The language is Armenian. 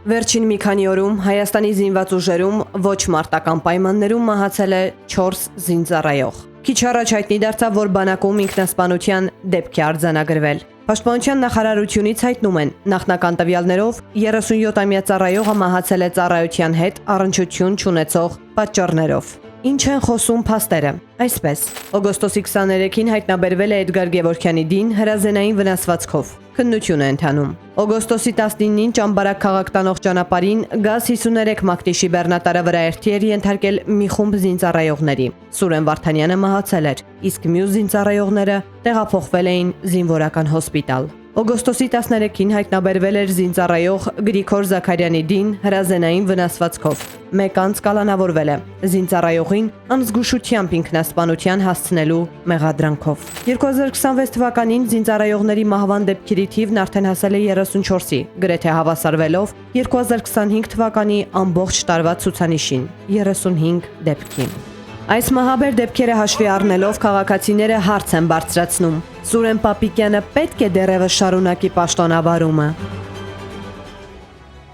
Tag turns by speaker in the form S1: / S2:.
S1: Վերջին մի քանի օրում Հայաստանի զինված ուժերում ոչ մարտական պայմաններում մահացել է 4 զինծառայող։ Քիչ առաջ հայտնի դարձավ, որ բանակում ինքնասպանության դեպք է արձանագրվել։ Պաշտպանության նախարարությունից հայտնում են, նախնական տվյալներով 37-ամյա ծառայողը մահացել է ծառայության հետ առնչություն չունեցող պատճառներով։ Ինչ են խոսում փաստերը։ Այսպես, օգոստոսի 23-ին հայտնաբերվել է Էդգար Գևորգյանի դին հրազենային վնասվածքով։ Քննություն է ընթանում։ Օգոստոսի 19-ին Ճամբարակ քաղաք տանող ճանապարհին ԳԱԶ-53 մակնիշի բեռնատարը վրաերթի էր ենթարկել մի խումբ զինծառայողների։ Սուրեն Վարդանյանը մահացել էր, իսկ մյուս զինծառայողները տեղափոխվել էին զինվորական հոսպիտալ։ Օգոստոսի 13-ին հայտնաբերվել էր զինծառայող Գրիգոր Զաքարյանի դին հրազենային վնասվածքով։ Մեկ անձ կալանավորվել է, զինծառայողին անզգուշությամբ ինքնասպանության հասցնելու մեղադրանքով։ 2026 թվականին զինծառայողների մահվան դեպքերի թիվն արդեն հասել է 34-ի, գրեթե հավասարվելով 2025 թվականի ամբողջ տարվա ցուցանիշին՝ 35 դեպքի։ Այս մահաբեր դեպքերը հաշվի առնելով քաղաքացիները հարց են բարձրացնում. Սուրեն Պապիկյանը պետք է դեռևս շարունակի պաշտոնավարումը։